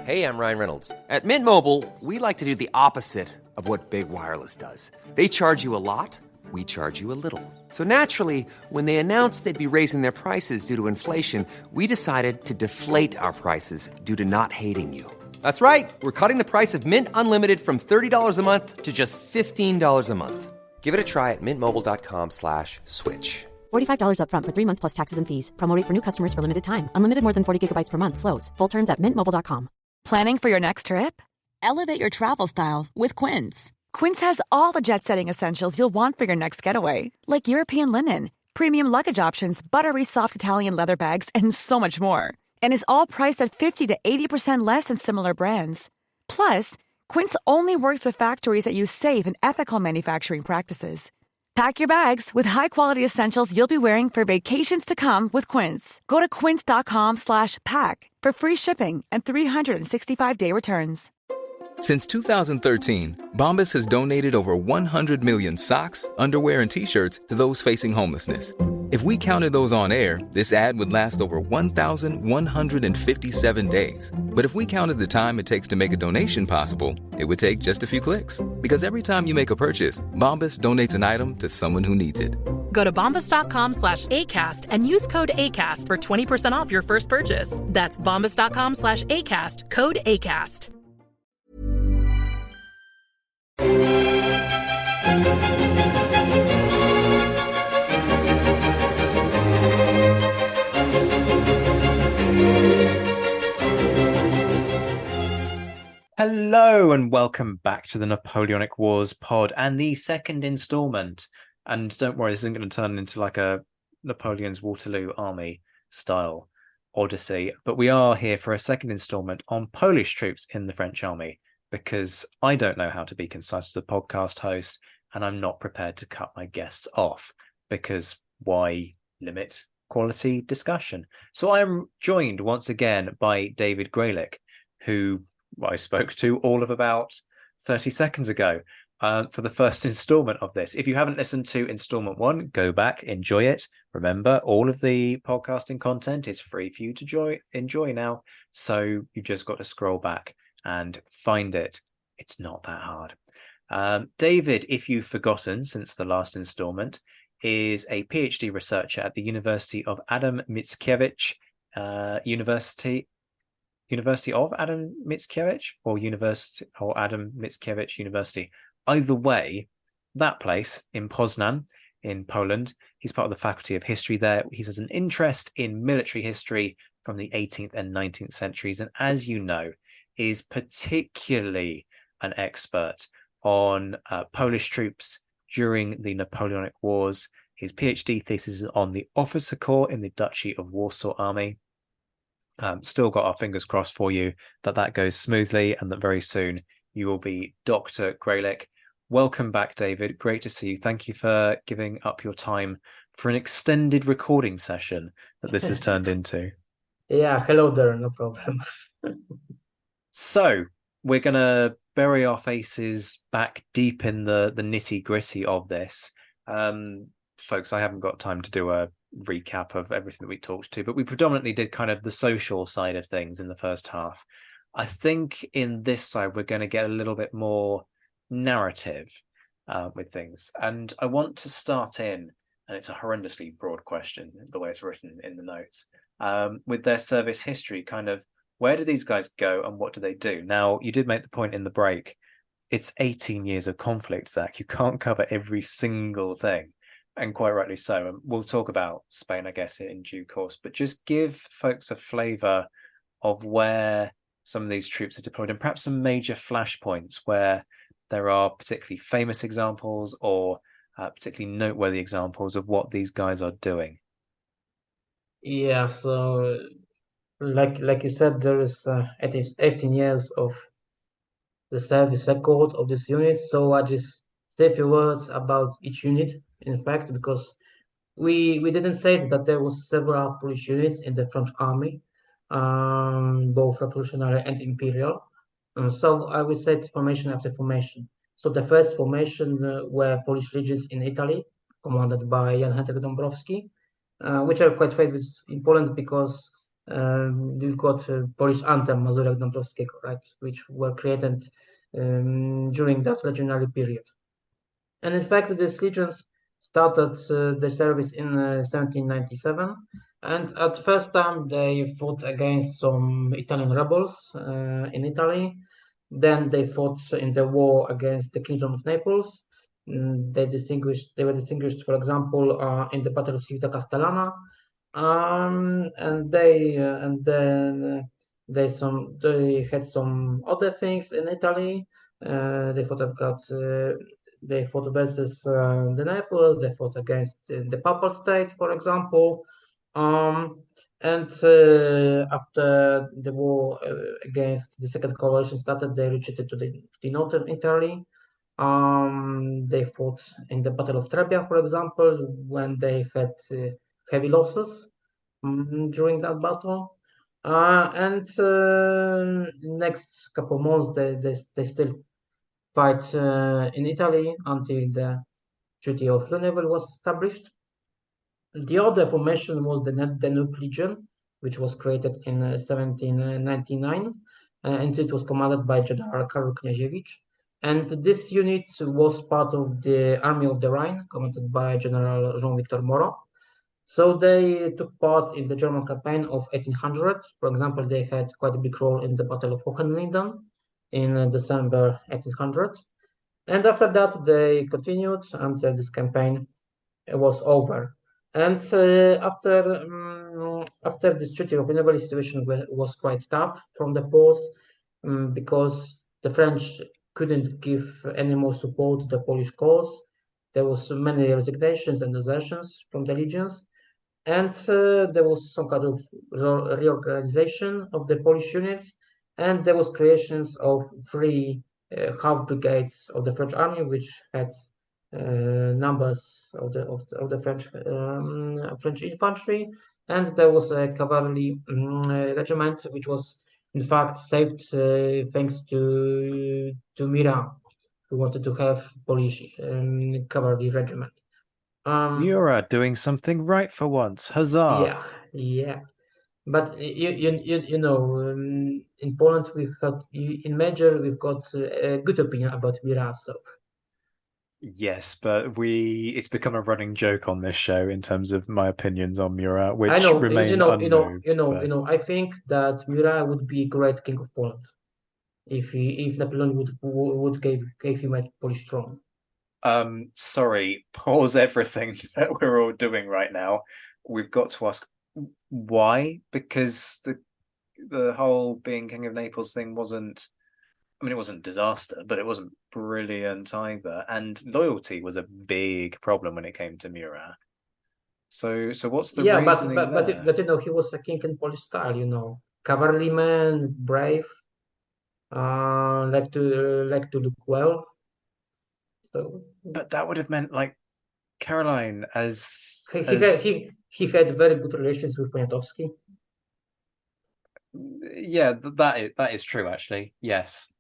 Hey, I'm Ryan Reynolds. At Mint Mobile, we like to do the opposite of what Big Wireless does. They charge you a lot, we charge you a little. So naturally, when they announced they'd be raising their prices due to inflation, we decided to deflate our prices due to not hating you. That's right. We're cutting the price of Mint Unlimited from $30 a month to just $15 a month. Give it a try at mintmobile.com/switch. $45 up front for 3 months plus taxes and fees. Promo rate for new customers for limited time. Unlimited more than 40 gigabytes per month. Slows full terms at mintmobile.com. Planning for your next trip? Elevate your travel style with Quince. Quince has all the jet-setting essentials you'll want for your next getaway, like European linen, premium luggage options, buttery soft Italian leather bags, and so much more. And is all priced at 50 to 80% less than similar brands. Plus, Quince only works with factories that use safe and ethical manufacturing practices. Pack your bags with high-quality essentials you'll be wearing for vacations to come with Quince. Go to quince.com/pack for free shipping and 365-day returns. Since 2013, Bombas has donated over 100 million socks, underwear, and T-shirts to those facing homelessness. If we counted those on air, this ad would last over 1,157 days. But if we counted the time it takes to make a donation possible, it would take just a few clicks. Because every time you make a purchase, Bombas donates an item to someone who needs it. Go to bombas.com/ACAST and use code ACAST for 20% off your first purchase. That's bombas.com/ACAST, code ACAST. Hello and welcome back to the Napoleonic Wars pod and the second installment. And don't worry, this isn't going to turn into like a Napoleon's Waterloo Army style odyssey, but we are here for a second installment on Polish troops in the French army, because I don't know how to be concise as a podcast host, and I'm not prepared to cut my guests off, because why limit quality discussion? So I am joined once again by Dawid Gralik, who I spoke to all of about 30 seconds ago for the first installment of this. If you haven't listened to installment 1, go back, enjoy it. Remember, all of the podcasting content is free for you to enjoy now. So you just got to scroll back and find it. It's not that hard. Dawid, if you've forgotten since the last installment, is a PhD researcher at the University of Adam Mickiewicz University of Adam Mickiewicz or Adam Mickiewicz University. Either way, that place in Poznan in Poland, he's part of the Faculty of History there. He has an interest in military history from the 18th and 19th centuries, and as you know, is particularly an expert on Polish troops during the Napoleonic Wars. His PhD thesis is on the officer corps in the Duchy of Warsaw army. Still got our fingers crossed for you that goes smoothly and that very soon you will be Dr. Gralik. Welcome back, Dawid. Great to see you. Thank you for giving up your time for an extended recording session that this has turned into. Yeah, hello there, no problem. So we're going to bury our faces back deep in the nitty-gritty of this. Folks, I haven't got time to do a recap of everything that we talked to, but we predominantly did kind of the social side of things in the first half. I think in this side we're going to get a little bit more narrative with things, and I want to start in, and it's a horrendously broad question the way it's written in the notes, with their service history. Kind of, where do these guys go and what do they do? Now, you did make the point in the break, it's 18 years of conflict, Zach. You can't cover every single thing. And quite rightly so. And we'll talk about Spain, I guess, in due course. But just give folks a flavour of where some of these troops are deployed and perhaps some major flashpoints where there are particularly famous examples or particularly noteworthy examples of what these guys are doing. Yeah, so like you said, there is at least 18 years of the service record of this unit. So I just say a few words about each unit, in fact, because we didn't say that there was several Polish units in the French army, both revolutionary and imperial. So I will say formation after formation. So the first formation were Polish legions in Italy, commanded by Jan Henryk Dąbrowski, which are quite famous in Poland because we've got Polish anthem Mazurek Dąbrowskiego, right, which were created during that legendary period. And in fact, these legions started their service in 1797. And at first time, they fought against some Italian rebels in Italy. Then they fought in the war against the Kingdom of Naples. They were distinguished, for example, in the Battle of Civita Castellana. And then they had some other things in Italy. They fought versus the Naples. They fought against the Papal State, for example. And after the war against the Second Coalition started, they retreated to the northern Italy. They fought in the Battle of Trebia, for example, when they had heavy losses during that battle. And next couple months, they still fight in Italy until the Treaty of Luneville was established. The other formation was the Danube Legion, which was created in 1799, and it was commanded by General Karol Kniaziewicz. And this unit was part of the Army of the Rhine, commanded by General Jean-Victor Moreau. So they took part in the German campaign of 1800. For example, they had quite a big role in the Battle of Hohenlinden in December 1800. And after that, they continued until this campaign was over. And after this Treaty of Luneville, situation was quite tough from the Poles because the French couldn't give any more support to the Polish cause. There was many resignations and desertions from the legions, and there was some kind of reorganization of the Polish units, and there was creations of three half brigades of the French army, which had numbers of the French infantry, and there was a cavalry regiment, which was in fact saved thanks to Murat, who wanted to have Polish cavalry regiment. Murat doing something right for once. Huzzah! Yeah. But you know, in Poland in major we've got a good opinion about Murat. So Yes, but it's become a running joke on this show in terms of my opinions on Murat, I which know, remain unmoved. But I think that Murat would be a great king of Poland if Napoleon would gave him a Polish throne. Sorry, pause everything that we're all doing right now. We've got to ask why, because the whole being King of Naples thing wasn't. I mean, it wasn't disaster, but it wasn't brilliant either. And loyalty was a big problem when it came to Murat. So what's the Yeah, reasoning there? but you know, he was a king in Polish style. You know, cavalryman, brave, like to look well. So But that would have meant like Caroline he had very good relations with Poniatowski. yeah, that is true actually. Yes,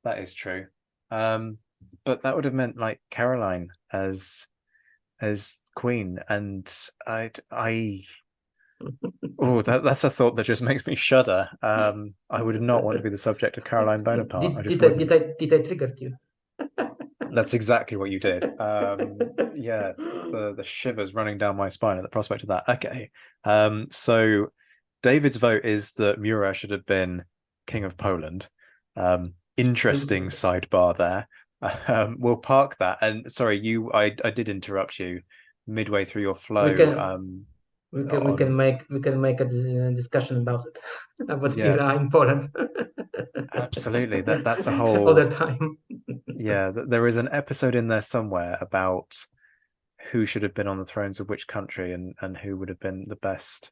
that is true. But that would have meant like Caroline as queen, and I oh that's a thought that just makes me shudder. I would not want to be the subject of Caroline Bonaparte. I just wouldn't. Did I trigger you? That's exactly what you did. Yeah, the shivers running down my spine at the prospect of that. Okay. So David's vote is that Murat should have been King of Poland. Interesting sidebar there. We'll park that. And sorry, I did interrupt you midway through your flow. We can make a discussion about it about Murat in Poland. Absolutely. That's a whole all the time. Yeah, there is an episode in there somewhere about who should have been on the thrones of which country and who would have been the best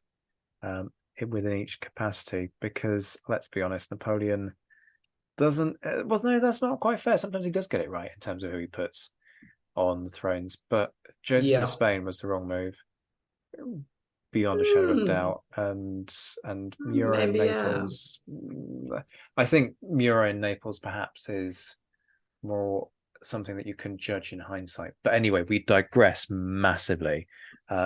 within each capacity. Because let's be honest, Napoleon doesn't. Well, no, that's not quite fair. Sometimes he does get it right in terms of who he puts on the thrones. But Joseph of Spain was the wrong move, beyond a shadow of doubt. And Murat in Naples. I think Murat in Naples perhaps is more something that you can judge in hindsight. But anyway, we digress massively.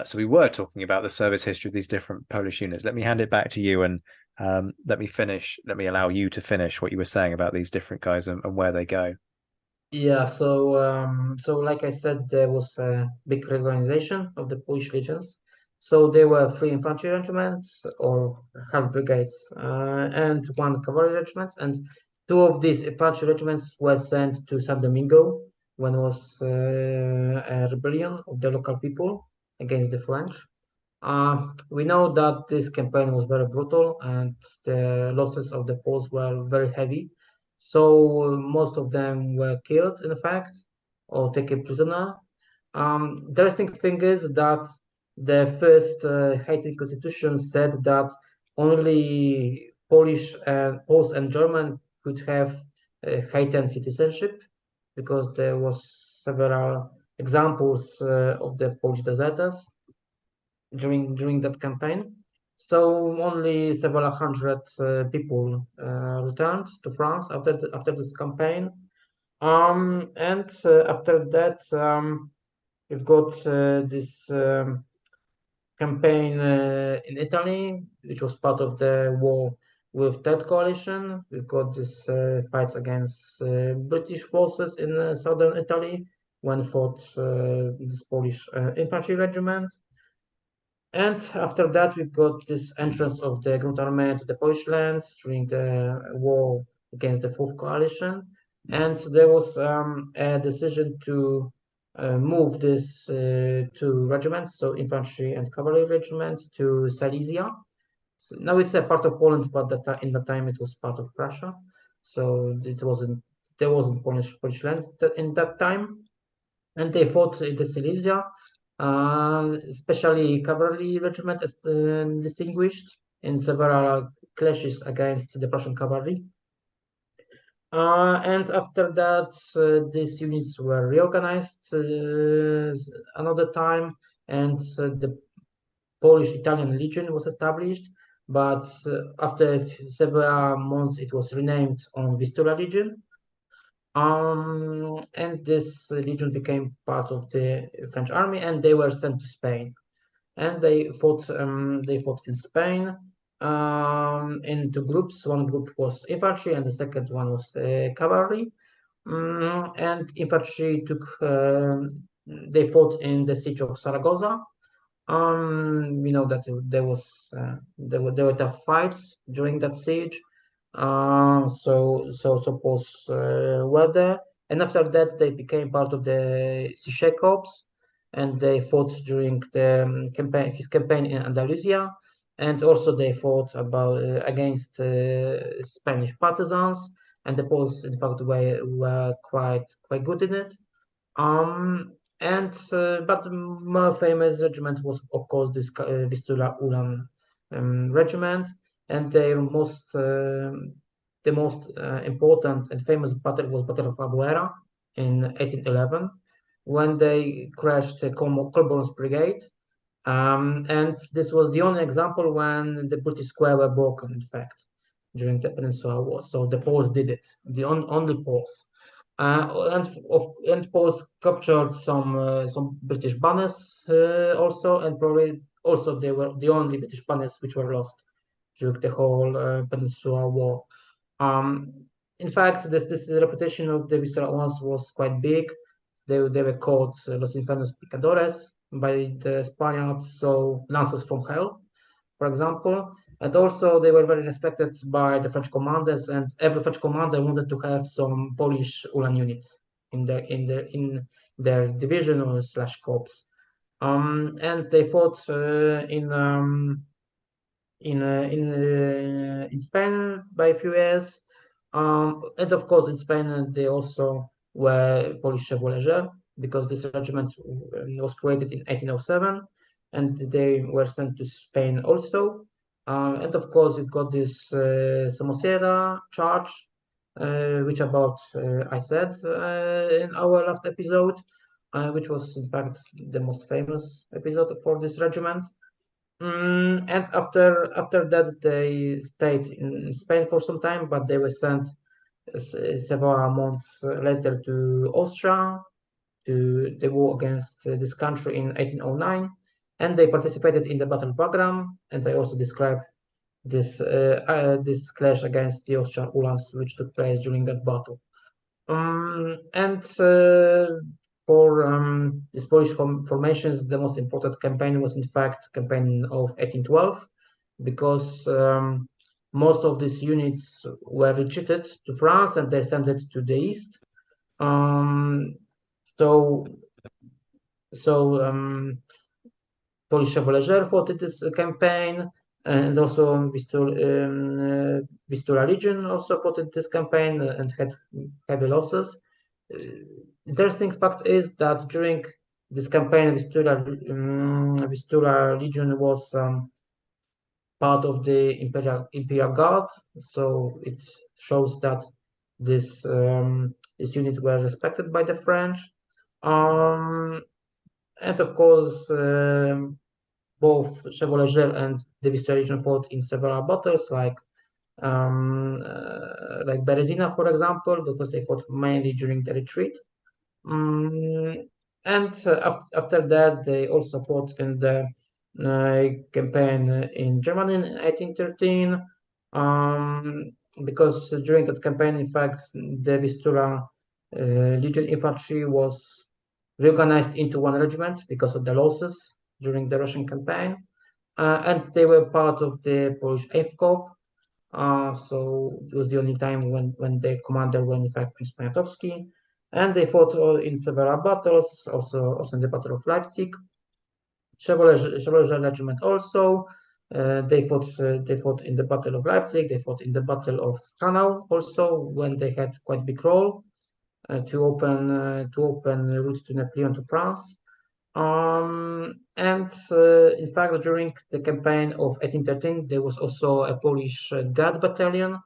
So we were talking about the service history of these different Polish units. Let me hand it back to you, and let me allow you to finish what you were saying about these different guys and where they go. Yeah, so like I said, there was a big reorganization of the Polish legions. So there were three infantry regiments or half brigades and one cavalry regiment, and two of these infantry regiments were sent to San Domingo when was a rebellion of the local people against the French. We know that this campaign was very brutal and the losses of the Poles were very heavy. So most of them were killed, in fact, or taken prisoner. The interesting thing is that the first Haitian constitution said that only Poles and German could have Haitian citizenship because there was several examples of the Polish deserters during that campaign. So only several hundred people returned to France after this campaign. And after that, we've got this campaign in Italy, which was part of the war with Third Coalition. We've got this fights against British forces in southern Italy when fought this Polish infantry regiment. And after that, we got this entrance of the Grand Army to the Polish lands during the war against the Fourth Coalition. And there was a decision to move this two regiments, so infantry and cavalry regiment, to Silesia. So now it's a part of Poland, but in that time it was part of Prussia. So there wasn't Polish lands in that time. And they fought in the Silesia. Especially cavalry regiment is distinguished in several clashes against the Prussian cavalry. And after that, these units were reorganized another time, and the Polish-Italian Legion was established. But after several months, it was renamed on Vistula Legion. And this legion became part of the French army, and they were sent to Spain. And they fought in Spain in two groups. One group was infantry, and the second one was cavalry. And infantry they fought in the siege of Saragossa. We know that there were tough fights during that siege. So Poles were there, and after that they became part of the Sichet Corps, and they fought during the his campaign in Andalusia, and also they fought against Spanish partisans, and the Poles in fact were quite good in it. But more famous regiment was of course this Vistula Ulan regiment. And the most important and famous battle was Battle of Albuera in 1811, when they crashed Colborne's brigade. And this was the only example when the British square were broken, in fact, during the Peninsula War. So the Poles did it, the only Poles. And Poles captured some British banners also, and probably also they were the only British banners which were lost during the whole Peninsula War. In fact, this reputation of the Vistula Uans was quite big. They were called Los Infernos Picadores by the Spaniards, so Lancers from Hell, for example. And also they were very respected by the French commanders, and every French commander wanted to have some Polish Ulan units in their division or slash corps. And they fought in Spain by a few years, and of course in Spain they also were Polish Chevaulegers, because this regiment was created in 1807, and they were sent to Spain also. And of course you've got this Somosierra charge, which I said in our last episode, which was in fact the most famous episode for this regiment. And after that, they stayed in Spain for some time, but they were sent several months later to Austria, to the war against this country in 1809, and they participated in the battle program. And I also describe this clash against the Austrian Uhlans, which took place during that battle. And for these Polish formations, the most important campaign was in fact campaign of 1812, because most of these units were retreated to France and they sent it to the east. So Polish Chevaulegers fought in this campaign, and also Vistula Legion also fought in this campaign and had heavy losses. Interesting fact is that during this campaign, Vistula Legion was part of the Imperial Guard, so it shows that this units were respected by the French. And of course, both Chevaulegers and the Vistula Legion fought in several battles, like Berezina, for example, because they fought mainly during the retreat. And after that, they also fought in the campaign in Germany in 1813, because during that campaign, in fact, the Vistula Legion infantry was reorganized into one regiment because of the losses during the Russian campaign, and they were part of the Polish 8th Corps. So it was the only time when their commander was in fact Prince Poniatowski, and they fought in several battles, also in the Battle of Leipzig. Chevaulegers regiment also. They fought in the Battle of Leipzig. They fought in the Battle of Hanau also, when they had quite big role to open route to Napoleon to France. And in fact, during the campaign of 1813, there was also a Polish Guard battalion,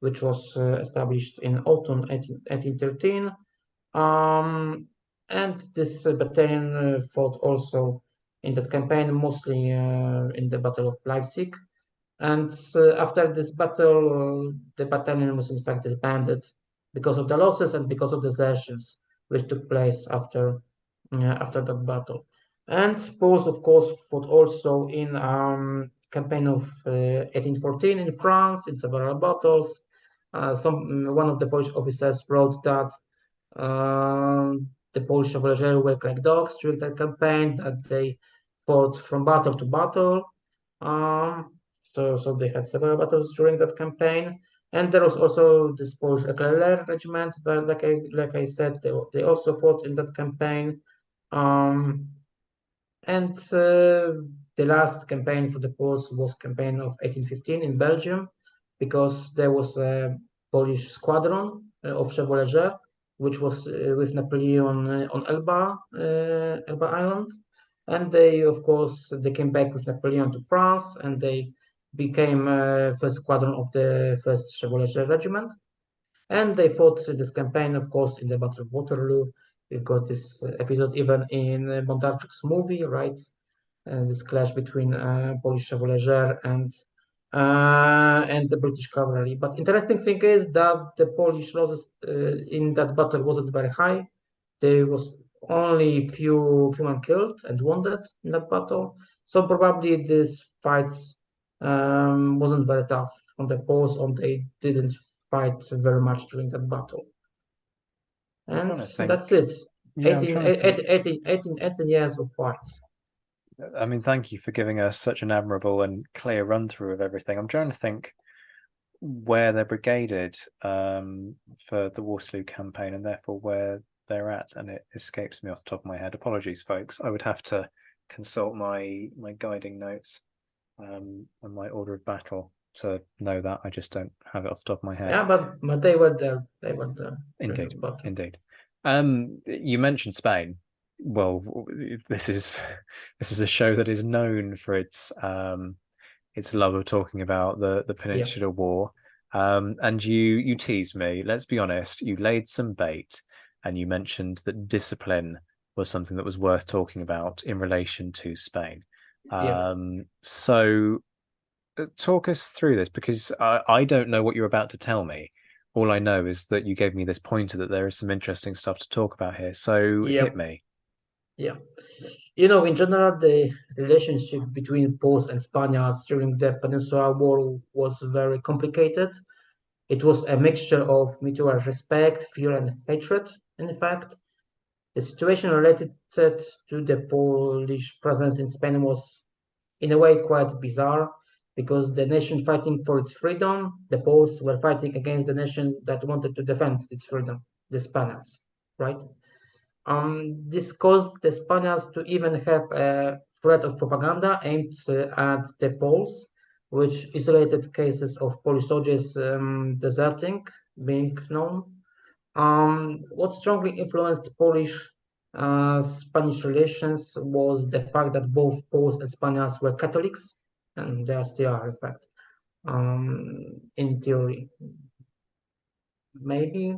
which was established in autumn 1813. And this battalion fought also in that campaign, mostly in the Battle of Leipzig. And after this battle, the battalion was in fact disbanded because of the losses and because of desertions which took place after that battle. And Poles, of course, fought also in campaign of 1814 in France in several battles. One of the Polish officers wrote that the Polish Chevaulegers were like dogs during that campaign, that they fought from battle to battle. So they had several battles during that campaign. And there was also this Polish Eclair regiment, but like I said, they also fought in that campaign. And the last campaign for the Poles was campaign of 1815 in Belgium, because there was a Polish squadron of Chevaulegers, which was with Napoleon on Elba Island. And they, of course, they came back with Napoleon to France, and they became first squadron of the first Chevaulegers regiment. And they fought this campaign, of course, in the Battle of Waterloo. We've got this episode even in Bondarchuk's movie, right? This clash between Polish Chevaulegers and the British cavalry. But interesting thing is that the Polish losses in that battle wasn't very high. There was only few men killed and wounded in that battle. So probably these fights wasn't very tough on the Poles, and they didn't fight very much during that battle. And that's it. Yeah, 18 years of fights. I mean, thank you for giving us such an admirable and clear run through of everything. I'm trying to think where they're brigaded for the Waterloo campaign, and therefore where they're at, and it escapes me off the top of my head. Apologies, folks. I would have to consult my guiding notes and my order of battle to know that. I just don't have it off the top of my head. Yeah, but they were there. They were there. Indeed. You mentioned Spain. Well, this is a show that is known for its love of talking about the Peninsular War. And you teased me. Let's be honest. You laid some bait, and you mentioned that discipline was something that was worth talking about in relation to Spain. So talk us through this, because I don't know what you're about to tell me, All I know is that you gave me this pointer that there is some interesting stuff to talk about here. So hit Yep. me. Yeah. In general, the relationship between Poles and Spaniards during the Peninsular War was very complicated. It was a mixture of mutual respect, fear, and hatred, in fact. The situation related to the Polish presence in Spain was, in a way, quite bizarre because the nation fighting for its freedom, the Poles were fighting against the nation that wanted to defend its freedom, the Spaniards, right? This caused the Spaniards to even have a threat of propaganda aimed at the Poles, which isolated cases of Polish soldiers deserting being known. What strongly influenced Polish Spanish relations was the fact that both Poles and Spaniards were Catholics, and they still are, in fact, in theory. Maybe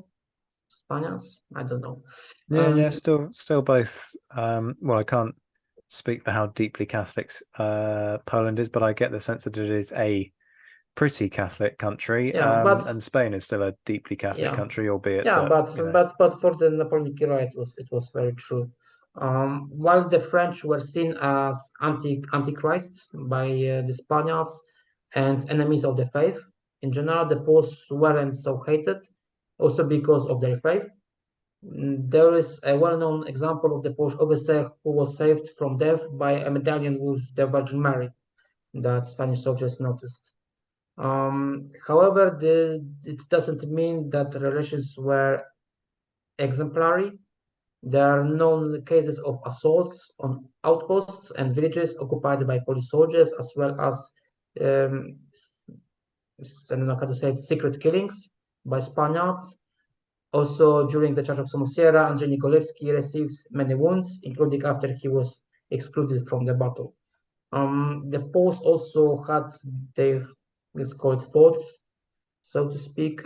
Spaniards, I don't know. Yeah, still both. Well, I can't speak for how deeply Catholic Poland is, but I get the sense that it is a pretty Catholic country. Yeah, but And Spain is still a deeply Catholic yeah, country, albeit yeah, that, but for the Napoleonic era, it was very true. While the French were seen as antichrists by the Spaniards and enemies of the faith, in general, the Poles weren't so hated, also because of their faith. There is a well-known example of the Polish officer who was saved from death by a medallion with the Virgin Mary that Spanish soldiers noticed. However, it doesn't mean that the relations were exemplary. There are known cases of assaults on outposts and villages occupied by Polish soldiers, as well as um, I don't know how to say it, secret killings by Spaniards. Also, during the Charge of Somosierra, Andrzej Nikolewski received many wounds, including after he was excluded from the battle. The Poles also had their, let's call it, faults, so to speak.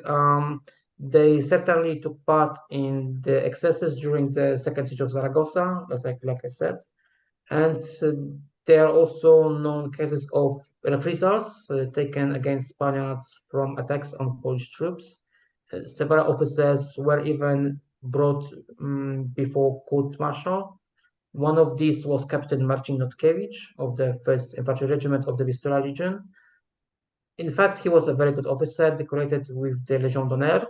They certainly took part in the excesses during the Second Siege of Zaragoza, like I said, and there are also known cases of reprisals taken against Spaniards from attacks on Polish troops. Several officers were even brought before court-martial. One of these was Captain Marcin Notkiewicz of the 1st Infantry Regiment of the Vistula Legion. In fact, he was a very good officer, decorated with the Légion d'honneur.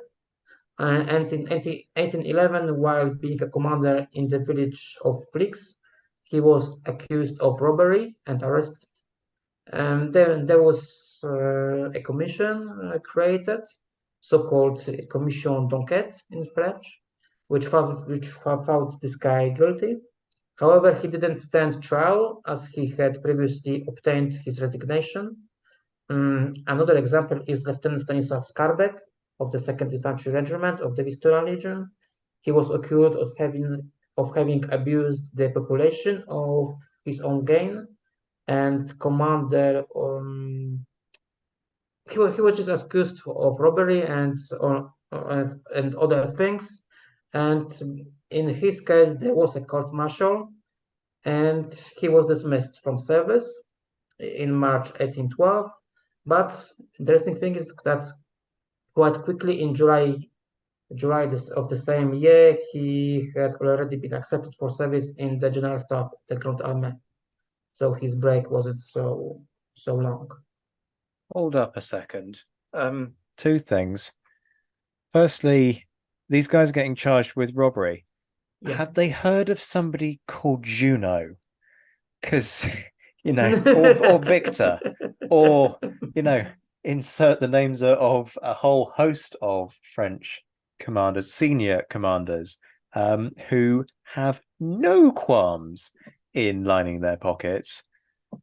And in 1811, while being a commander in the village of Flix, he was accused of robbery and arrested. Then there was a commission created, so-called Commission d'enquête in French, which found this guy guilty. However, he didn't stand trial as he had previously obtained his resignation. Another example is Lieutenant Stanisław Skarbek of the 2nd Infantry Regiment of the Vistula Legion. He was accused of having abused the population of his own gain, and commander he was just accused of robbery and other things. And in his case, there was a court martial, and he was dismissed from service in March 1812. But interesting thing is that quite quickly in July of the same year, he had already been accepted for service in the General Staff of the Grand Army. So his break wasn't so long. Hold up a second. Two things. Firstly, these guys are getting charged with robbery. Yeah. Have they heard of somebody called Juno? Because, or Victor, or, insert the names of a whole host of French commanders, senior commanders, who have no qualms in lining their pockets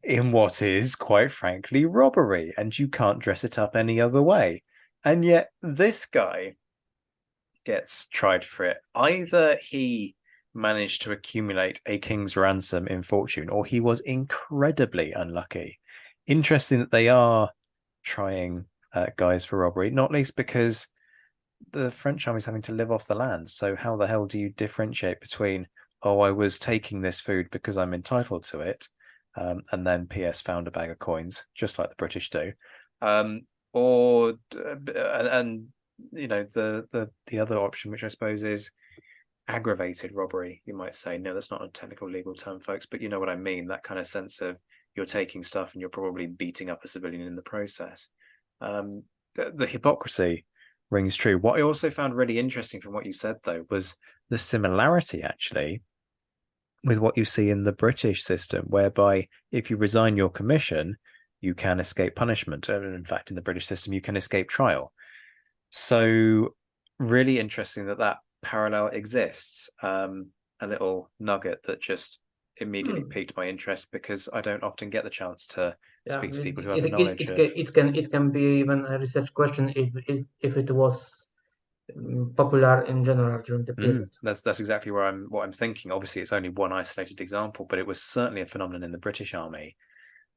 in what is, quite frankly, robbery, and you can't dress it up any other way. And yet this guy gets tried for it. Either he managed to accumulate a king's ransom in fortune, or he was incredibly unlucky. Interesting that they are trying guys for robbery, not least because the French army is having to live off the land. So how the hell do you differentiate between, oh, I was taking this food because I'm entitled to it, and then PS found a bag of coins, just like the British do, and the other option, which I suppose is aggravated robbery, you might say. No, that's not a technical legal term, folks, but you know what I mean. That kind of sense of you're taking stuff and you're probably beating up a civilian in the process. The hypocrisy rings true. What I also found really interesting from what you said, though, was the similarity actually with what you see in the British system, whereby if you resign your commission, you can escape punishment. In fact, in the British system, you can escape trial. So really interesting that parallel exists. A little nugget that just immediately piqued my interest, because I don't often get the chance to speak to people who have knowledge of... It can be even a research question if it was popular in general during the period. That's exactly what I'm thinking. Obviously, it's only one isolated example, but it was certainly a phenomenon in the British Army,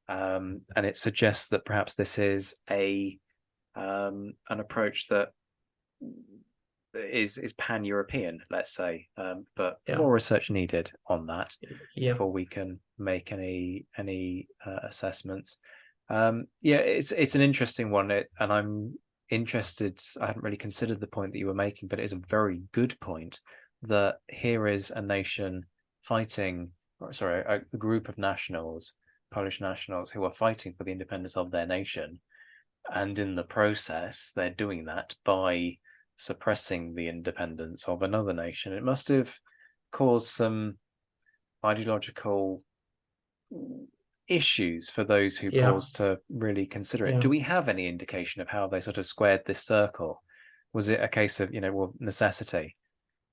and it suggests that perhaps this is an approach that is pan-European, let's say, but more research needed on that before we can make any assessments. It's an interesting one, and I'm interested. I hadn't really considered the point that you were making, but it is a very good point that here is a nation fighting, a group of nationals, Polish nationals, who are fighting for the independence of their nation, and in the process they're doing that by suppressing the independence of another nation. It must have caused some ideological issues for those who pause to really consider it. Do we have any indication of how they sort of squared this circle? Was it a case of, necessity,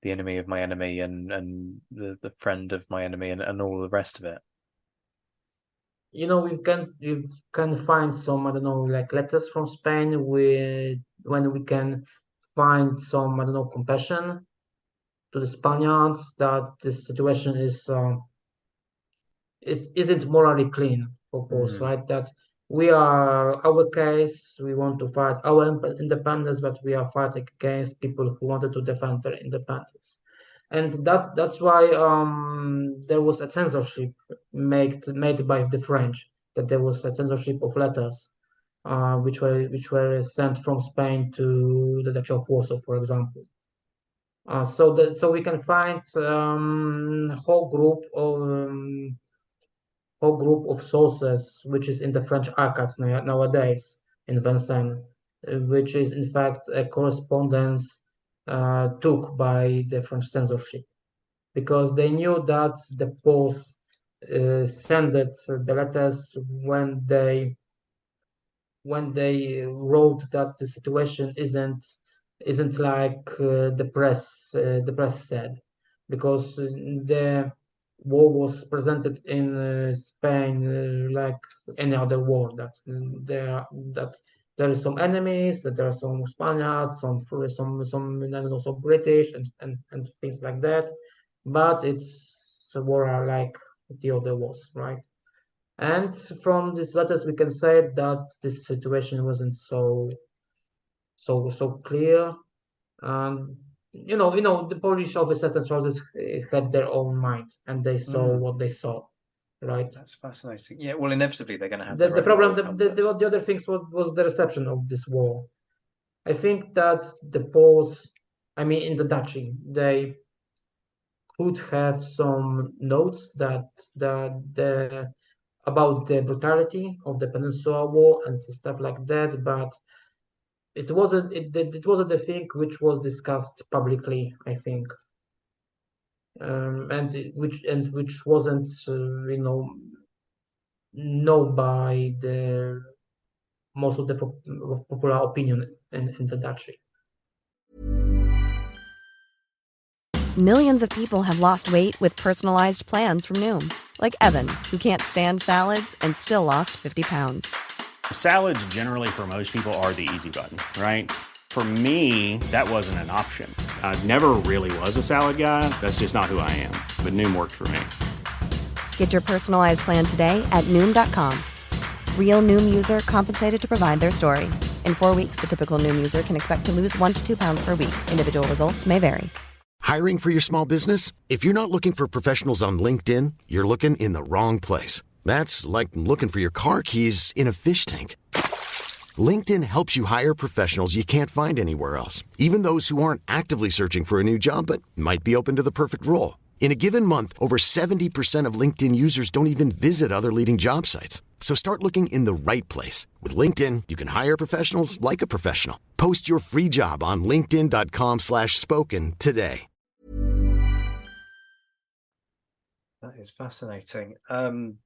the enemy of my enemy and the friend of my enemy and all the rest of it? You can find some, I don't know, like letters from Spain when we can find some, I don't know, compassion to the Spaniards, that this situation isn't morally clean for Poles, right? That our case, we want to fight our independence, but we are fighting against people who wanted to defend their independence. And that's why there was a censorship made by the French, that there was a censorship of letters which were sent from Spain to the Duchy of Warsaw, for example. So we can find whole group of sources which is in the French archives nowadays in Vincennes, which is in fact a correspondence took by the French censorship, because they knew that the Poles sent the letters when they wrote that the situation isn't like the press said, because the war was presented in Spain like any other war, that there is some enemies, that there are some Spaniards, some I don't know, some British and things like that, but it's a war like the other wars, right? And from these letters we can say that this situation wasn't so clear. The Polish officers and soldiers had their own mind, and they saw what they saw, right? That's fascinating. Yeah, well, inevitably they're going to have the problem. The other things was the reception of this war. I think that the Poles, in the Duchy, they could have some notes about the brutality of the Peninsula War and stuff like that, but it wasn't the thing which was discussed publicly, I think, and which wasn't known by the most of the popular opinion in the Duchy. Millions of people have lost weight with personalized plans from Noom, like Evan, who can't stand salads and still lost 50 pounds. Salads generally for most people are the easy button, right? For me, that wasn't an option. I never really was a salad guy. That's just not who I am. But Noom worked for me. Get your personalized plan today at Noom.com. Real Noom user compensated to provide their story. In 4 weeks, the typical Noom user can expect to lose 1 to 2 pounds per week. Individual results may vary. Hiring for your small business? If you're not looking for professionals on LinkedIn, you're looking in the wrong place. That's like looking for your car keys in a fish tank. LinkedIn helps you hire professionals you can't find anywhere else, even those who aren't actively searching for a new job but might be open to the perfect role. In a given month, over 70% of LinkedIn users don't even visit other leading job sites. So start looking in the right place. With LinkedIn, you can hire professionals like a professional. Post your free job on linkedin.com/spoken today. That is fascinating. On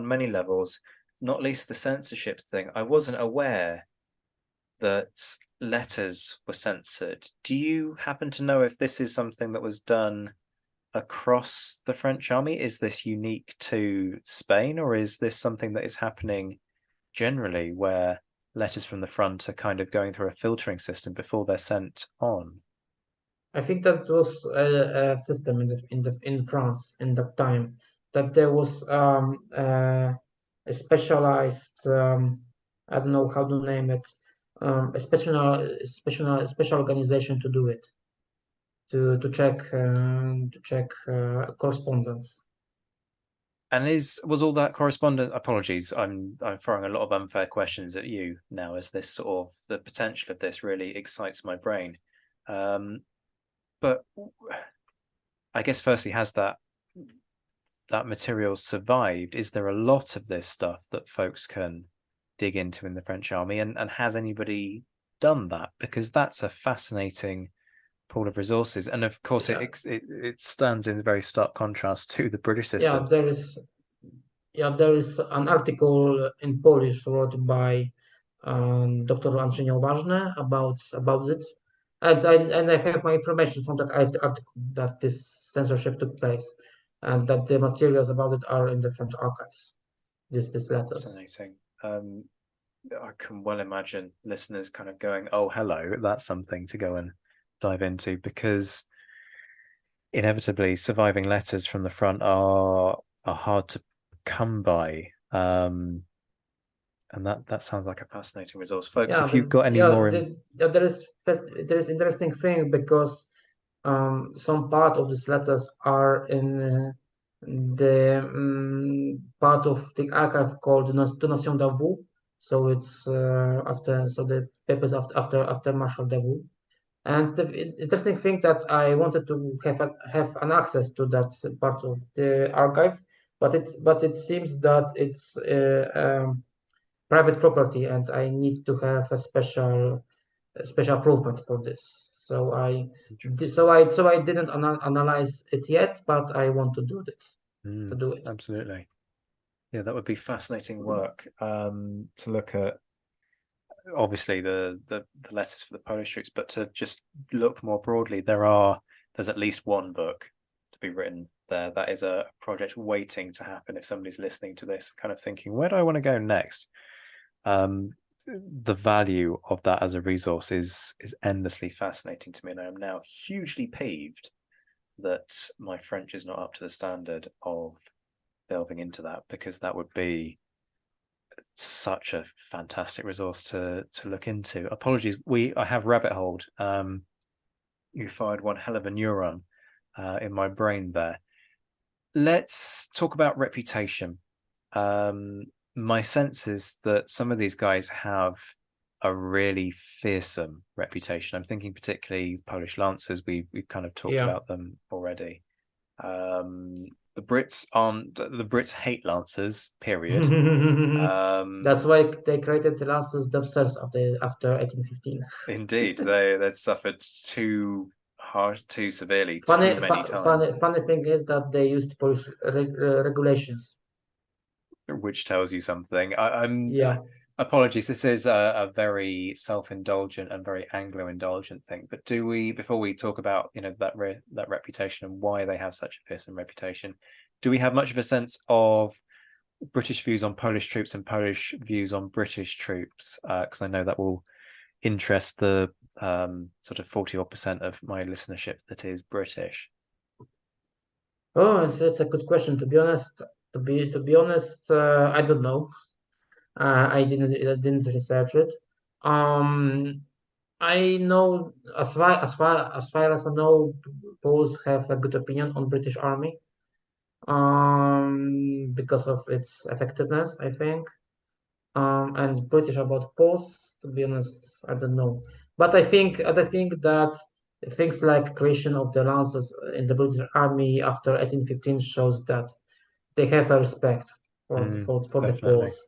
many levels, not least the censorship thing. I wasn't aware that letters were censored. Do you happen to know if this is something that was done across the French army? Is this unique to Spain, or is this something that is happening generally where letters from the front are kind of going through a filtering system before they're sent on? I think that was a system in France in that time, that there was a specialized, I don't know how to name it, a special organization to do it, to check correspondence. And was all that correspondence? Apologies, I'm throwing a lot of unfair questions at you now, as this sort of the potential of this really excites my brain. But I guess firstly, has that material survived? Is there a lot of this stuff that folks can dig into in the French army, and has anybody done that? Because that's a fascinating pool of resources, and of course it stands in very stark contrast to the British system. There is an article in Polish wrote by Dr. Andrzej Ważny about it, and I have my information from that article that this censorship took place, and that the materials about it are in the French archives. This letters. Fascinating. I can well imagine listeners kind of going, "Oh, hello, that's something to go and dive into," because inevitably surviving letters from the front are hard to come by. And that sounds like a fascinating resource, folks. If you've got any more, there is interesting thing, because some part of these letters are in the part of the archive called Donation d'Avou. So it's the papers after Marshal Davout. And the interesting thing that I wanted to have an access to that part of the archive, but it seems that it's private property, and I need to have a special approval for this. So I didn't analyze it yet, but I want to do it. To do it. Absolutely. Yeah, that would be fascinating work to look at. Obviously, the letters for the Polish troops, but to just look more broadly, there's at least one book to be written there. That is a project waiting to happen. If somebody's listening to this, kind of thinking, where do I want to go next? The value of that as a resource is endlessly fascinating to me, and I am now hugely peeved that my French is not up to the standard of delving into that, because that would be such a fantastic resource to look into. Apologies, I have rabbit holed. You fired one hell of a neuron in my brain there. Let's talk about reputation. My sense is that some of these guys have a really fearsome reputation. I'm thinking particularly Polish Lancers. We've kind of talked about them already. The Brits hate Lancers, period. That's why they created the Lancers themselves after 1815. Indeed, they'd suffered too severely too many times. Funny thing is that they used Polish regulations, which tells you something. Yeah. Apologies, this is a very self-indulgent and very Anglo-indulgent thing. But before we talk about that reputation and why they have such a fearsome reputation, do we have much of a sense of British views on Polish troops and Polish views on British troops? Because I know that will interest the sort of 40% of my listenership that is British. Oh, it's a good question. To be honest, I don't know. I didn't research it. I know as far as I know, Poles have a good opinion on British Army, because of its effectiveness, I think. and British about Poles. To be honest, I don't know. But I think that things like creation of the lances in the British Army after 1815 shows that they have a respect for the Definitely. Poles.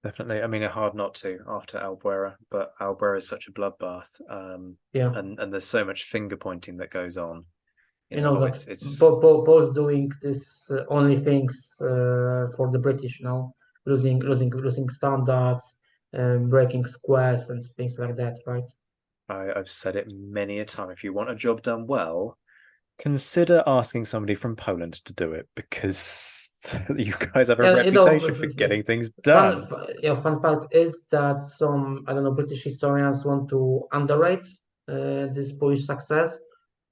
Definitely. I mean, hard not to after Albuera, but Albuera is such a bloodbath. Yeah. And there's so much finger pointing that goes on. You know that It's Poles doing this only things for the British, losing standards, breaking squares and things like that, right? I've said it many a time. If you want a job done well, consider asking somebody from Poland to do it because you guys have a Yeah, reputation for getting things done. fun fact is that some, I don't know, British historians want to underrate this Polish success.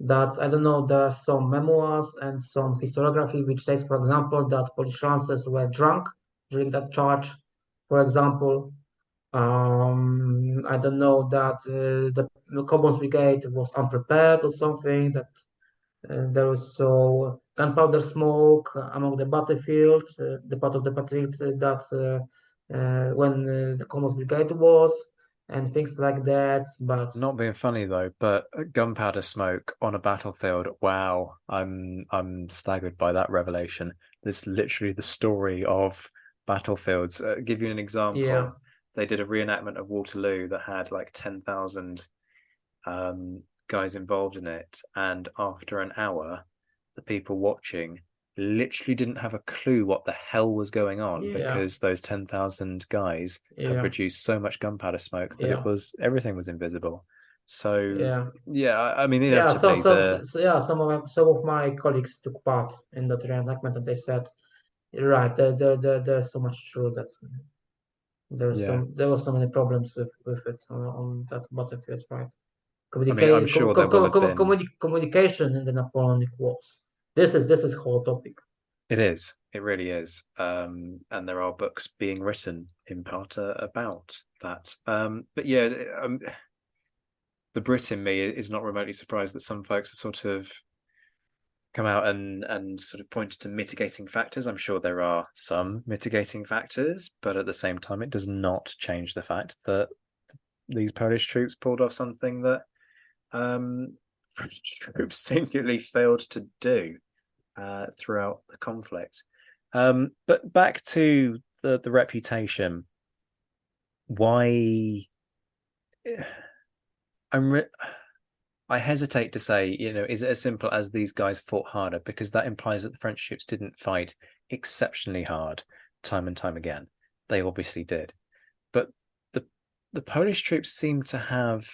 That, I don't know, there are some memoirs and some historiography which says, for example, that Polish lancers were drunk during that charge. For example, I don't know that the Commons Brigade was unprepared or something. That there was so gunpowder smoke among the battlefield, the part of the battlefield that when the Commons Brigade was, and things like that. But Not being funny though, but gunpowder smoke on a battlefield. Wow, I'm staggered by that revelation. This literally the story of battlefields. Give you an yeah, example. They did a reenactment of Waterloo that had like 10,000 guys involved in it, and after an hour, the people watching literally didn't have a clue what the hell was going on yeah, because those 10,000 guys had yeah, produced so much gunpowder smoke that yeah, everything was invisible. So yeah. yeah, I mean Yeah, inevitably the yeah, some of my colleagues took part in that reenactment, and they said, right, there's so much true that yeah, there was so many problems with it on that battlefield, right? I mean I'm sure there will have been. Communication in the Napoleonic Wars. This is whole topic. It is, it really is, and there are books being written in part about that. But yeah, the Brit in me is not remotely surprised that some folks are sort of come out and sort of pointed to mitigating factors. I'm sure there are some mitigating factors, but at the same time, it does not change the fact that these Polish troops pulled off something that French troops singularly failed to do throughout the conflict. But back to the reputation. Why? I hesitate to say, is it as simple as these guys fought harder? Because that implies that the French troops didn't fight exceptionally hard time and time again. They obviously did. But the Polish troops seem to have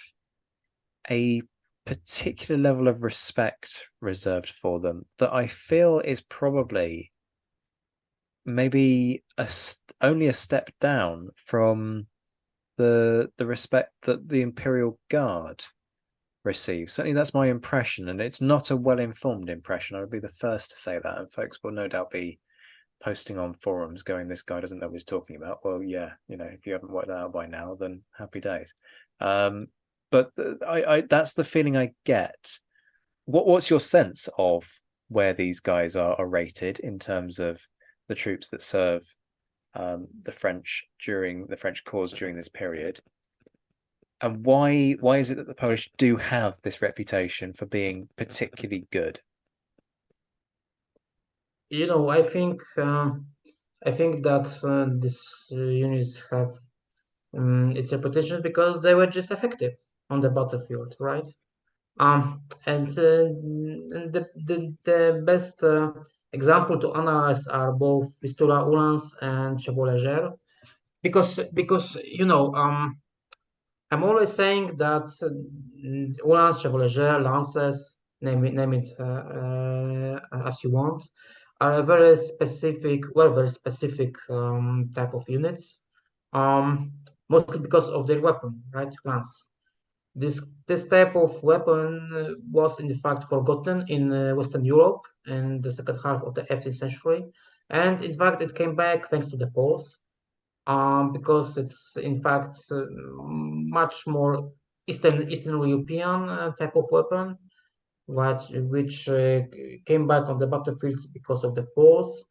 a particular level of respect reserved for them that I feel is probably maybe only a step down from the respect that the Imperial Guard receive. Certainly that's my impression, and it's not a well-informed impression. I would be the first to say that, and folks will no doubt be posting on forums going, this guy doesn't know what he's talking about. Well, yeah, if you haven't worked that out by now, then happy days. But I that's the feeling I get. What's your sense of where these guys are rated in terms of the troops that serve the French during the French cause during this period? And why is it that the Polish do have this reputation for being particularly good? I think that these units have its reputation because they were just effective on the battlefield, right? And the best example to analyze are both Vistula Uhlans and Chevaulegère, because I'm always saying that Uhlans, Chevaulegère, Lances, name it as you want, are a very specific type of units, mostly because of their weapon, right? Lance. This type of weapon was in fact forgotten in Western Europe in the second half of the 18th century, and in fact it came back thanks to the Poles, because it's in fact much more Eastern European type of weapon, which came back on the battlefields because of the Poles.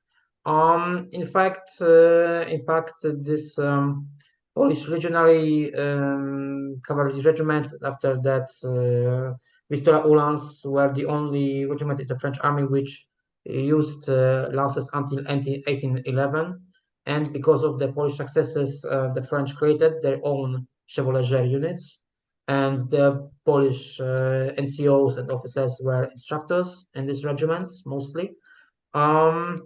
In fact, this Polish legionary cavalry regiment, after that, Vistula Uhlans were the only regiment in the French army which used lances until 1811. And because of the Polish successes, the French created their own chevaulegers units, and the Polish NCOs and officers were instructors in these regiments mostly. Um,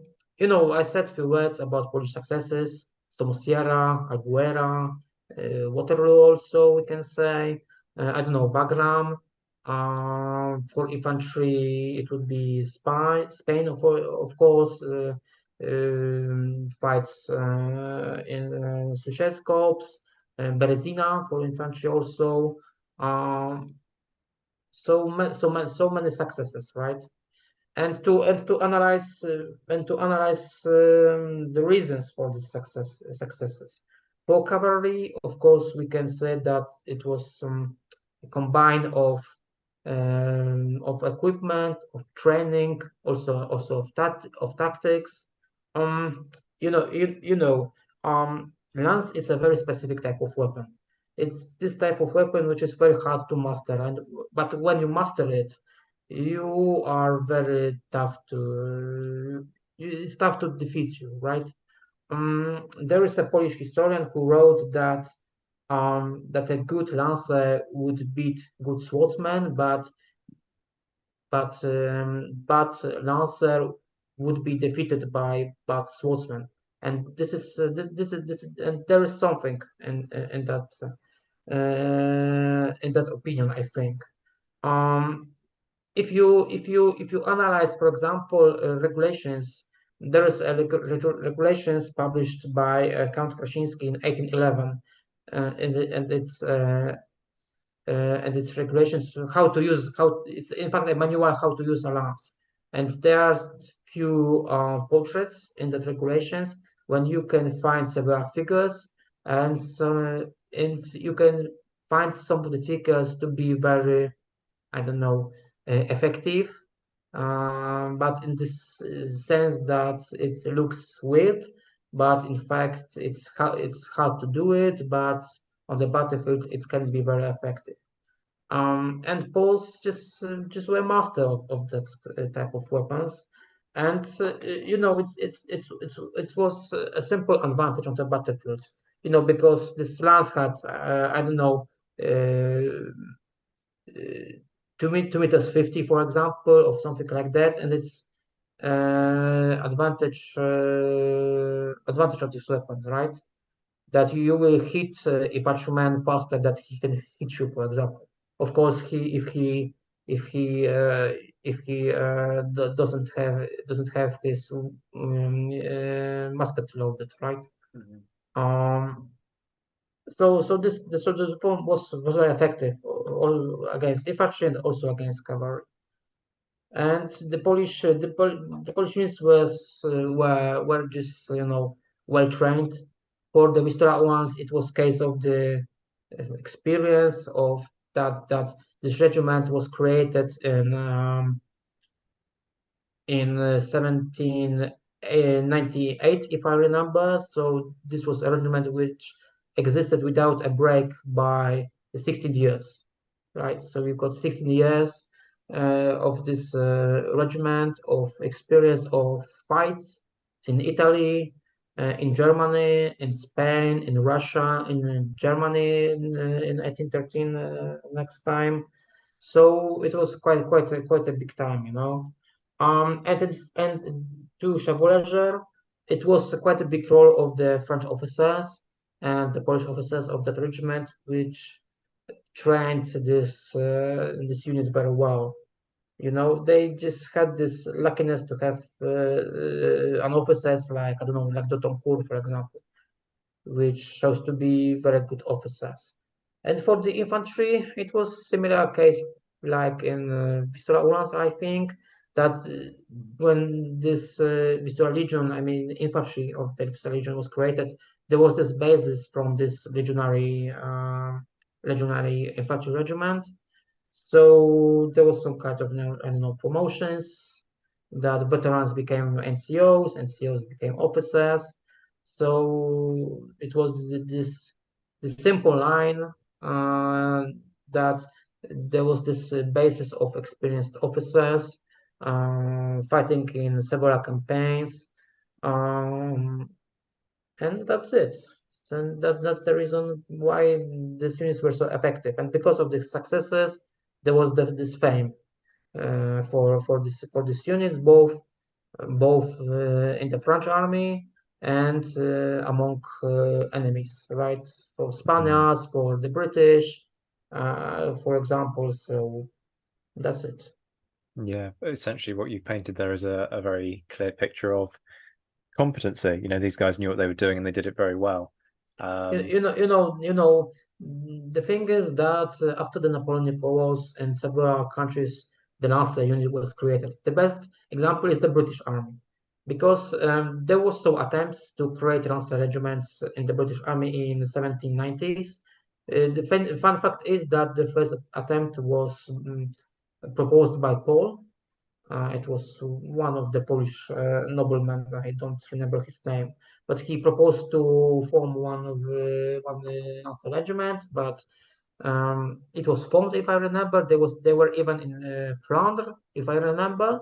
I said a few words about Polish successes, Somosierra, Albuera, Waterloo also, we can say. I don't know, Bagram. For infantry, it would be Spain, of course, fights in Suchet's Corps, Berezina for infantry also. Um, so many successes, right? And to analyze the reasons for the successes. For cavalry, of course, we can say that it was a combine of equipment, of training, also of tactics. Um, lance is a very specific type of weapon. It's this type of weapon which is very hard to master, but when you master it, you are very tough to it's tough to defeat you, right? There is a Polish historian who wrote that a good lancer would beat good swordsman, but lancer would be defeated by bad swordsman. And and there is something in that opinion, I think. Um, if you analyze, for example, regulations, there is a regulations published by Count Krasiński in 1811, and its regulations to how to use how it's in fact a manual how to use a lance, and there are few portraits in the regulations when you can find several figures, and you can find some of the figures to be very, I don't know, effective, but in this sense that it looks weird, but in fact it's hard to do it, but on the battlefield it can be very effective. And Poles just were master of that type of weapons, and it was a simple advantage on the battlefield, because this lance had I don't know. Uh, 2 meters 50, for example, or something like that, and it's advantage of this weapon, right? That you will hit a patrolman faster that he can hit you, for example. Of course, doesn't have his musket loaded, right? Um, so this bomb was very effective, all against infantry and also against cavalry. And the Polish units were just well trained. For the Vistula ones, it was case of the experience of that this regiment was created in 1798, if I remember. So this was a regiment which existed without a break by 16 years, right? So we've got 16 years of this regiment, of experience of fights in Italy, in Germany, in Spain, in Russia, in Germany in 1813 next time. So it was quite a big time. And to Chevaulegers, it was quite a big role of the French officers and the Polish officers of that regiment, which trained this unit very well. They just had this luckiness to have an officers like, I don't know, like Dotoncourt, for example, which shows to be very good officers. And for the infantry, it was similar case like in Vistula Uhlans, I think, that when this Vistula Legion, I mean infantry of the Vistula Legion was created, there was this basis from this legionary infantry regiment. So there was some kind of, I don't know, promotions, that veterans became NCOs, NCOs became officers. So it was this simple line that there was this basis of experienced officers fighting in several campaigns, and that's it. And that's the reason why these units were so effective. And because of the successes, there was this fame for these units, both in the French army and among enemies, right? For Spaniards, for the British, for example. So that's it. Yeah, essentially what you've painted there is a very clear picture of competency. These guys knew what they were doing and they did it very well. The thing is that after the Napoleonic Wars in several countries, the Lancer unit was created. The best example is the British Army, because there was some attempts to create Lancer regiments in the British Army in the 1790s. The fun fact is that the first attempt was proposed by Paul. It was one of the Polish noblemen. I don't remember his name, but he proposed to form one Lancer regiment. But it was formed, if I remember. They were even in Flanders, if I remember.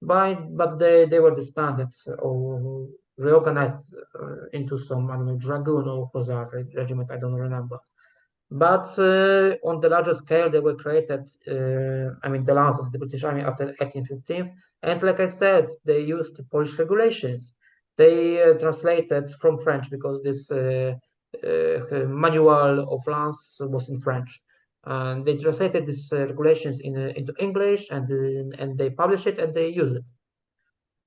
But they were disbanded or reorganized into some, I don't know, dragoon or hussar regiment. I don't remember. But on the larger scale, they were created, the Lancers of the British Army after 1815. And like I said, they used Polish regulations. They translated from French because this manual of Lance was in French. And they translated these regulations into English, and they published it and they use it.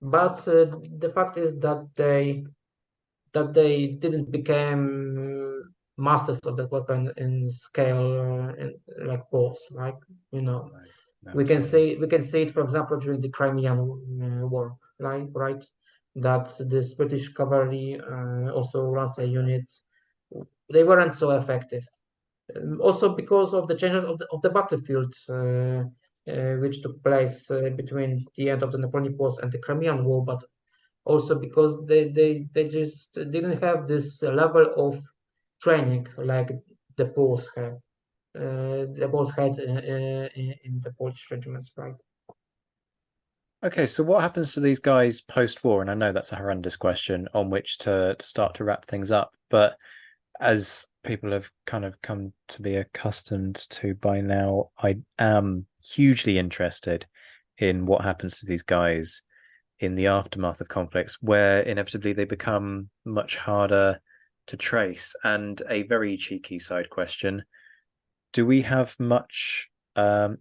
But the fact is that they didn't become masters of that weapon in scale like Poles, right? No, We can absolutely. see it, for example, during the Crimean War, right? That this British cavalry also runs a unit. They weren't so effective. Also because of the changes of the battlefield, which took place between the end of the Napoleonic Wars and the Crimean War, but also because they just didn't have this level of training like the Poles have. The Poles had in the Polish regiments, right? Okay, so what happens to these guys post-war? And I know that's a horrendous question on which to start to wrap things up, but as people have kind of come to be accustomed to by now, I am hugely interested in what happens to these guys in the aftermath of conflicts, where inevitably they become much harder to trace. And a very cheeky side question: do we have much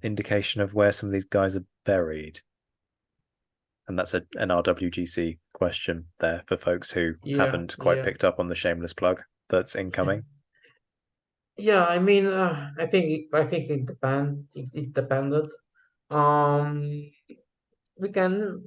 indication of where some of these guys are buried? And that's an RWGC question there for folks who haven't quite picked up on the shameless plug that's incoming. Yeah, I think it depended. Um, we can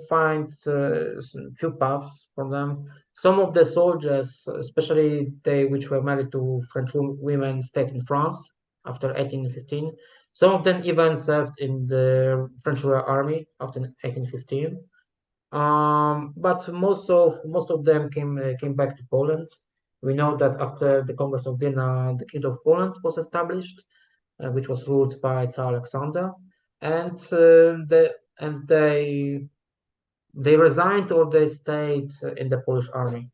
find some few paths for them. Some of the soldiers, especially they which were married to French women, stayed in France after 1815. Some of them even served in the French Royal Army after 1815. But most of them came back to Poland. We know that after the Congress of Vienna, the Kingdom of Poland was established, which was ruled by Tsar Alexander, and they resigned or they stayed in the Polish army.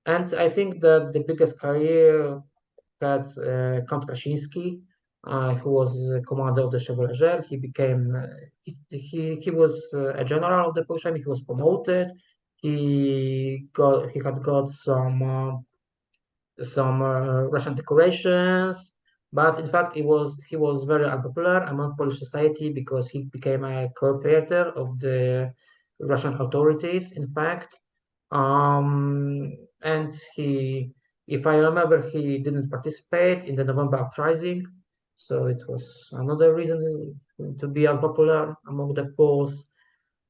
And I think that the biggest career had Count Krasiński, who was commander of the Chevaulegers. He became he was a general of the Polish army. He was promoted. He had got some Russian decorations, but in fact he was very unpopular among Polish society because he became a cooperator of the Russian authorities. In fact, and if I remember, he didn't participate in the November uprising, so it was another reason to be unpopular among the Poles.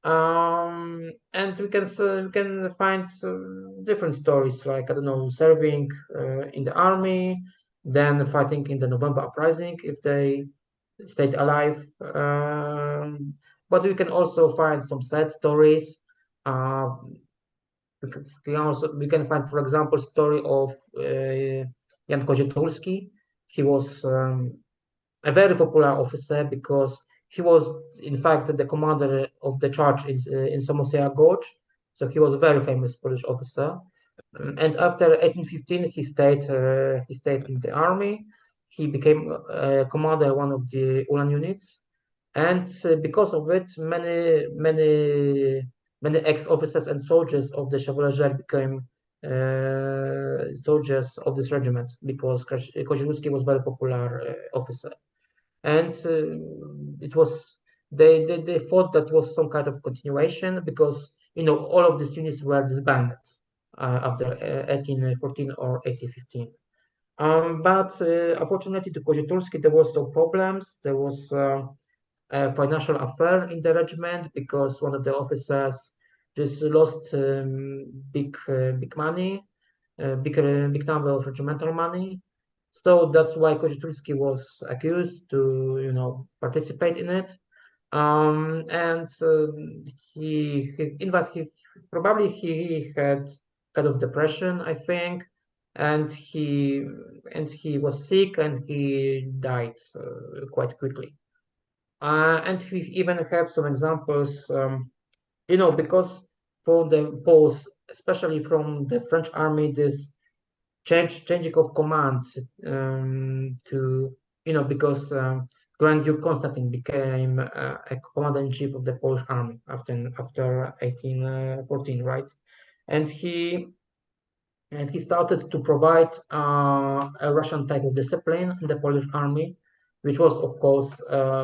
And we can find different stories, like, I don't know, serving in the army, then fighting in the November uprising if they stayed alive, but we can also find some sad stories. We can find, for example, story of Jan Kozietulski. He was a very popular officer because he was, in fact, the commander of the charge in Samosea Gorge. So he was a very famous Polish officer. And after 1815, he stayed in the army. He became commander one of the Ulan units, and because of it, many ex-officers and soldiers of the Chevalier became soldiers of this regiment because Kozielski was very popular officer, and it was they thought that was some kind of continuation because all of these units were disbanded after 1814 or 1815. But unfortunately, to Kozietulski, there was some problems. There was a financial affair in the regiment because one of the officers just lost big money, big number of regimental money. So that's why Kozietulski was accused to participate in it. And in fact, he had kind of depression, I think, and he was sick and he died quite quickly. And we even have some examples, because for the Poles, especially from the French army, this changing of command because Grand Duke Constantine became a commander-in-chief of the Polish army after 1814, right? And he started to provide a Russian type of discipline in the Polish army, which was, of course,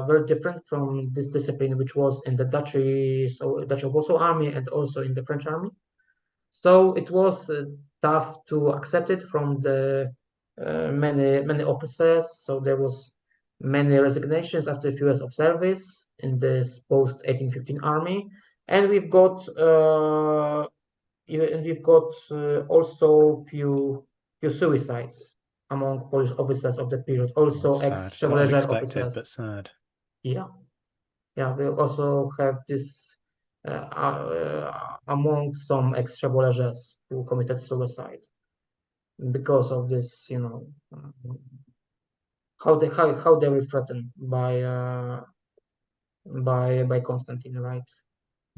very different from this discipline which was in the Duchy of Warsaw army and also in the French army. So it was tough to accept it from the many officers. So there was many resignations after a few years of service in this post 1815 army, and we've got also few suicides among Polish officers of the period. Also ex-Chevalier officers. But sad. Yeah, we also have this among some ex-Chevaliers who committed suicide because of this, how they were threatened by Constantine, right?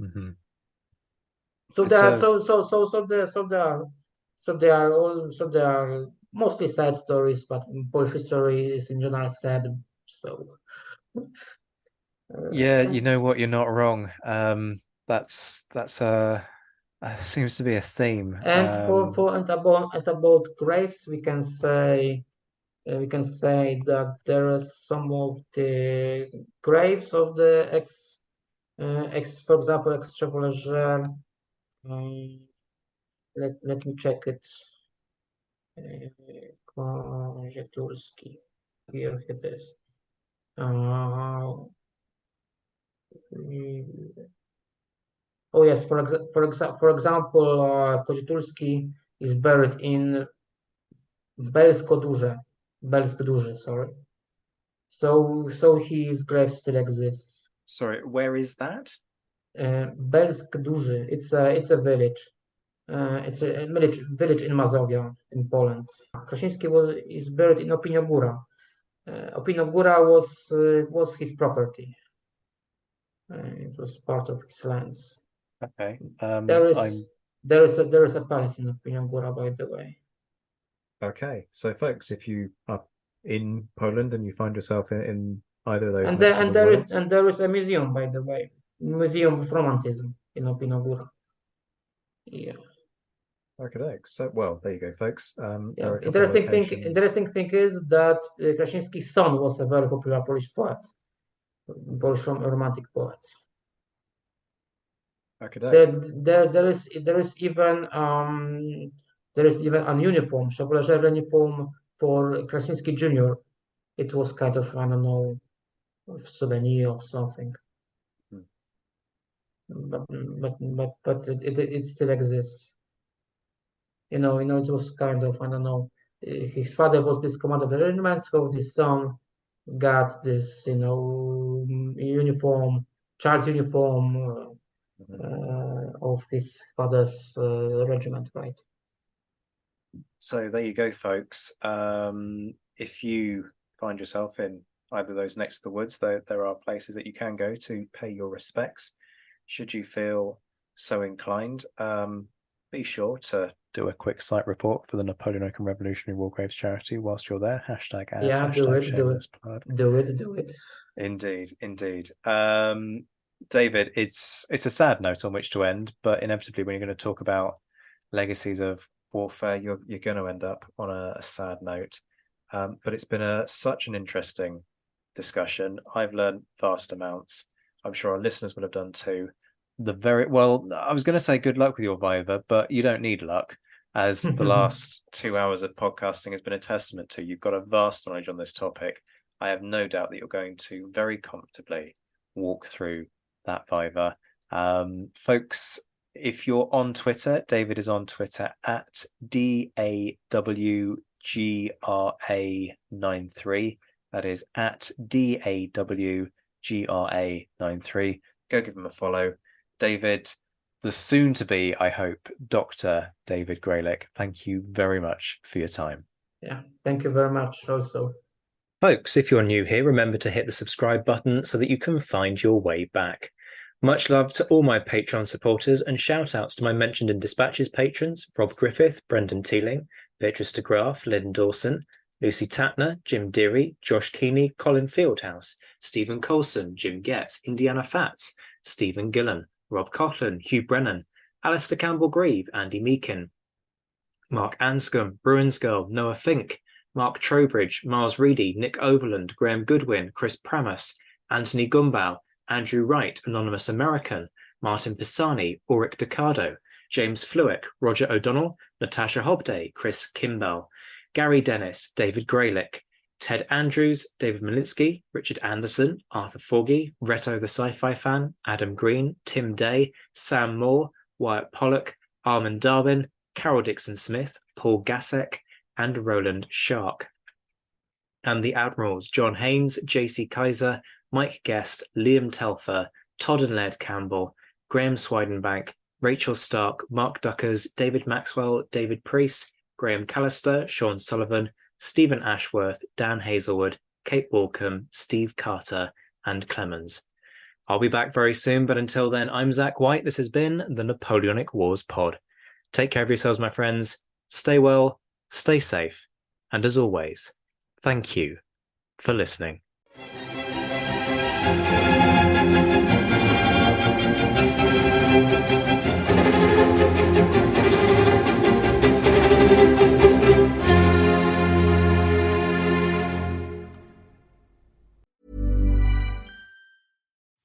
Mm-hmm. So there are mostly sad stories, but Polish history is in general sad. So yeah, you know what? You're not wrong. That's seems to be a theme. And about graves, we can say that there are some of the graves of the for example, ex-Chevalier. Let me check it. Kozietulski. Here it is. Oh yes, for example, Kozietulski is buried in Belsk-Duże, sorry. So his grave still exists. Sorry, where is that? Belsk-Duży. It's a village. It's a village in Mazovia in Poland. Krasiński is buried in Opiniogóra. Opiniogóra was his property. It was part of his lands. Okay. There is a palace in Opiniogóra, by the way. Okay, so folks, if you are in Poland and you find yourself in either of those, and there is a museum, by the way, Museum of Romantism in Opiniogóra. Yeah. Okay, so well, there you go, folks. Interesting thing is that Krasiński's son was a very popular Polish poet, Polish romantic poet. Okay, there is even an uniform, Chevalier uniform for Krasiński Jr. It was kind of, I don't know, souvenir or something. But it still exists. It was kind of, I don't know. His father was this commander of the regiment, so this son got this, uniform, Charles uniform of his father's regiment, right? So there you go, folks. If you find yourself in either of those next to the woods, there are places that you can go to pay your respects. Should you feel so inclined, be sure to do a quick site report for the Napoleonic and Revolutionary War Graves charity whilst you're there. Hashtag ad, Yeah, hashtag do shameless it. plug. Do it. Indeed. David, it's a sad note on which to end, but inevitably when you're going to talk about legacies of warfare, you're going to end up on a sad note. But it's been such an interesting discussion. I've learned vast amounts. I'm sure our listeners will have done too. I was going to say good luck with your Viva, but you don't need luck, as the last 2 hours of podcasting has been a testament to. You've got a vast knowledge on this topic. I have no doubt that you're going to very comfortably walk through that Viva. Folks, if you're on Twitter, David is on Twitter at DAWGRA93. That is at DAWGRA93. Go give him a follow. David, the soon-to-be, I hope, Dr. David Gralik, thank you very much for your time. Yeah, thank you very much also. Folks, if you're new here, remember to hit the subscribe button so that you can find your way back. Much love to all my Patreon supporters, and shout-outs to my mentioned in Dispatches patrons, Rob Griffith, Brendan Teeling, Beatrice de Graaf, Lynn Dawson, Lucy Tatner, Jim Deary, Josh Keeney, Colin Fieldhouse, Stephen Coulson, Jim Getz, Indiana Fats, Stephen Gillen, Rob Coughlin, Hugh Brennan, Alistair Campbell-Grieve, Andy Meakin, Mark Anscombe, Bruins Girl, Noah Fink, Mark Trowbridge, Miles Reedy, Nick Overland, Graham Goodwin, Chris Pramas, Anthony Gumbau, Andrew Wright, Anonymous American, Martin Pisani, Ulrich Decado, James Fluick, Roger O'Donnell, Natasha Hobday, Chris Kimball, Gary Dennis, David Gralik, Ted Andrews, David Malinsky, Richard Anderson, Arthur Forgy, Reto the Sci-Fi Fan, Adam Green, Tim Day, Sam Moore, Wyatt Pollock, Armin Darwin, Carol Dixon-Smith, Paul Gasek, and Roland Shark. And the Admirals, John Haynes, JC Kaiser, Mike Guest, Liam Telfer, Todd and Laird Campbell, Graham Swidenbank, Rachel Stark, Mark Duckers, David Maxwell, David Priest, Graham Callister, Sean Sullivan, Stephen Ashworth, Dan Hazelwood, Kate Walcombe, Steve Carter, and Clemens. I'll be back very soon, but until then, I'm Zach White. This has been the Napoleonic Wars Pod. Take care of yourselves, my friends. Stay well, stay safe, and as always, thank you for listening.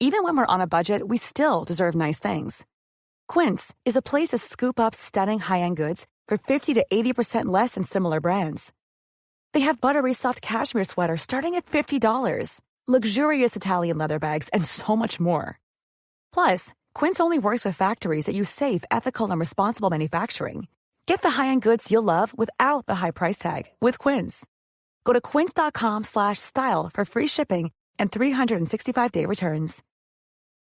Even when we're on a budget, we still deserve nice things. Quince is a place to scoop up stunning high-end goods for 50 to 80% less than similar brands. They have buttery soft cashmere sweaters starting at $50, luxurious Italian leather bags, and so much more. Plus, Quince only works with factories that use safe, ethical, and responsible manufacturing. Get the high-end goods you'll love without the high price tag with Quince. Go to quince.com/style for free shipping and 365-day returns.